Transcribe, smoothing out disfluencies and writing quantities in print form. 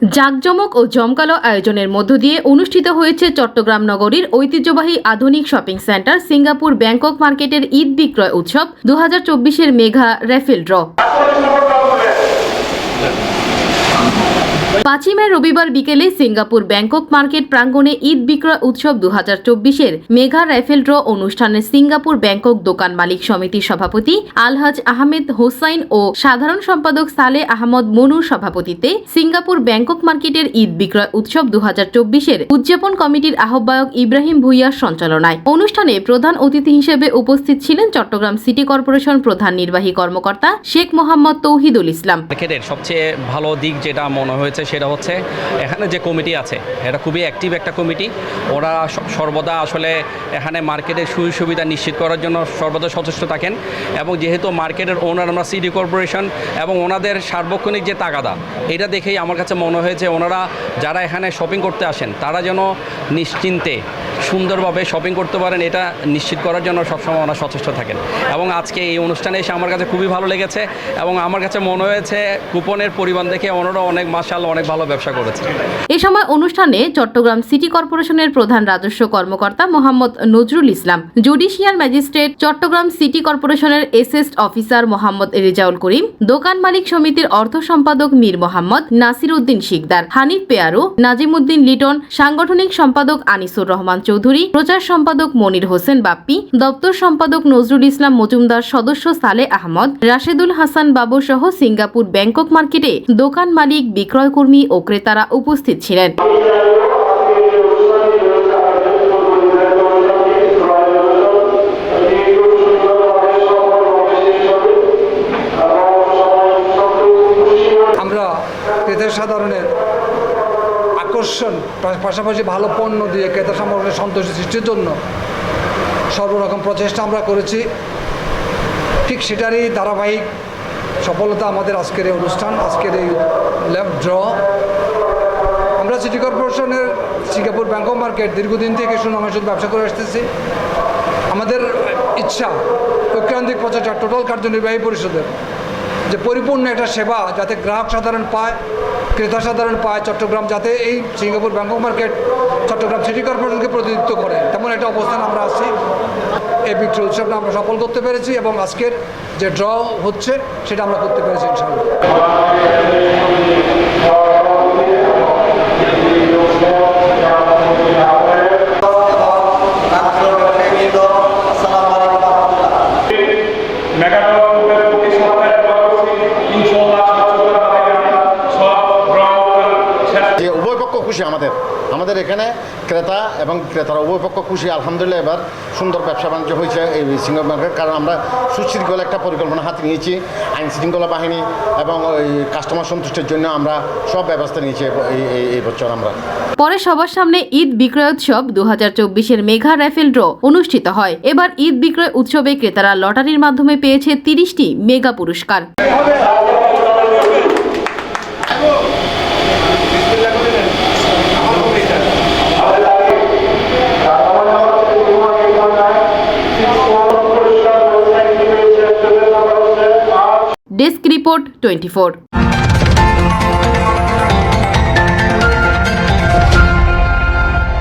জাঁকজমক ও জমকালো আয়োজনের মধ্য দিয়ে অনুষ্ঠিত হয়েছে চট্টগ্রাম নগরীর ঐতিহ্যবাহী আধুনিক শপিং সেন্টার সিঙ্গাপুর ব্যাংকক মার্কেটের ঈদ বিক্রয় উৎসব 2024-এর মেগা র্যাফেল ড্র। 5 মে রবিবার বিকেলে সিঙ্গাপুর ব্যাংকক মার্কেট প্রাঙ্গণে ঈদ বিক্রয় উৎসব 2024-এর মেগা র্যাফেল ড্র অনুষ্ঠানে সিঙ্গাপুর ব্যাংকক দোকান মালিক সমিতির সভাপতি আলহাজ আহমেদ হোসাইন ও সাধারণ সম্পাদক সালে আহমদ মনুর সভাপতিত্বে সিঙ্গাপুর ব্যাংকক মার্কেটের ঈদ বিক্রয় উৎসব 2024-এর উদযাপন কমিটির আহ্বায়ক ইব্রাহিম ভুইয়ার সঞ্চালনায় অনুষ্ঠানে প্রধান অতিথি হিসেবে উপস্থিত ছিলেন চট্টগ্রাম সিটি কর্পোরেশন প্রধান নির্বাহী কর্মকর্তা শেখ মোহাম্মদ তৌহিদুল ইসলাম। মার্কেটের সবচেয়ে ভালো দিক যেটা মনে হয়েছে সেটা হচ্ছে এখানে যে কমিটি আছে এটা খুবই অ্যাক্টিভ একটা কমিটি। ওরা সর্বদা আসলে এখানে মার্কেটের সুযোগ সুবিধা নিশ্চিত করার জন্য সর্বদা সচেষ্ট থাকেন এবং যেহেতু মার্কেটের ওনার আমরা সিটি কর্পোরেশন এবং ওনাদের সার্বক্ষণিক যে তাগাদা এটা দেখেই আমার কাছে মনে হয়েছে ওনারা যারা এখানে শপিং করতে আসেন তারা যেন নিশ্চিন্তে সুন্দরভাবে শপিং করতে পারেন এটা নিশ্চিত করার জন্য সবসময় ওনারা সচেষ্ট থাকেন এবং আজকে এই অনুষ্ঠানে এসে আমার কাছে খুবই ভালো লেগেছে এবং আমার কাছে মনে হয়েছে কুপনের পরিমাণ দেখে ওনারা অনেক মাশাআল্লাহ অনেক ভালো ব্যবসা করেছে। এই সময় অনুষ্ঠানে চট্টগ্রাম সিটি কর্পোরেশনের প্রধান রাজস্ব কর্মকর্তা Mohammad Nazrul Islam, judicial magistrate Chittagong city কর্পোরেশনের এসএসড অফিসার মোহাম্মদ রেজাউল করিম, দোকান মালিক সমিতির অর্থ সম্পাদক মীর মোহাম্মদ নাসির উদ্দিন শিকদার, হানিফ পেয়ারু, নাজিম উদ্দিন লিটন, সাংগঠনিক সম্পাদক আনিসুর রহমান চৌধুরী, প্রচার সম্পাদক মনির হোসেন বাপ্পি, দপ্তর সম্পাদক নজরুল ইসলাম মজুমদার, সদস্য সালে আহমদ, রাশেদুল হাসান বাবু সহ সিঙ্গাপুর ব্যাংকক মার্কেটে দোকান মালিক, বিক্রয়কর্মী ও ক্রেতারা উপস্থিত ছিলেন। আমরা ক্রেতা সাধারণের আকর্ষণ পাশাপাশি ভালো পণ্য দিয়ে ক্রেতা সাধারণের সন্তোষ সৃষ্টির জন্য সর্বরকম প্রচেষ্টা আমরা করেছি। ঠিক সেটারই ধারাবাহিক সফলতা আমাদের আজকের এই অনুষ্ঠান, আজকের এই ল্যাব ড্র। আমরা সিটি কর্পোরেশনের সিঙ্গাপুর ব্যাংকক মার্কেট দীর্ঘদিন থেকে সুনামের সাথে ব্যবসা করে আসতেছি। আমাদের ইচ্ছা ঐক্রান্তিক প্রচেষ্টা টোটাল কার্যনির্বাহী পরিষদের যে পরিপূর্ণ একটা সেবা যাতে গ্রাহক সাধারণ পায়, ক্রেতা সাধারণ পায়, চট্টগ্রাম যাতে এই Singapore Bangkok market Chattogram city কর্পোরেশনকে প্রতিনিধিত্ব করে তেমন একটা অবস্থান আমরা আছি। এই বিক্রয় উৎসবটা আমরা সফল করতে পেরেছি এবং আজকের যে ড্র হচ্ছে সেটা আমরা করতে পেরেছি ইনশাআল্লাহ। খুশি আমাদের এখানে ক্রেতা এবং ক্রেতারা উভয় পক্ষ খুশি। আলহামদুলিল্লাহ এবার সুন্দর ব্যবসা বাণিজ্য হয়েছে এই সিঙ্গাপুর মার্কেট, কারণ আমরা সুশৃঙ্খল একটা পরিকল্পনা হাতে নিয়েছি। আইন শৃঙ্খলা বাহিনী এবং ওই কাস্টমার সন্তুষ্টির জন্য আমরা সব ব্যবস্থা নিয়েছি এই বছর। আমরা পরে সবার সামনে ঈদ বিক্রয় উৎসব 2024-এর মেগা র্যাফেল ড্র অনুষ্ঠিত হয়। এবার ঈদ বিক্রয় উৎসবে ক্রেতারা লটারির মাধ্যমে পেয়েছে 30টি মেগা পুরস্কার। Desk report 24।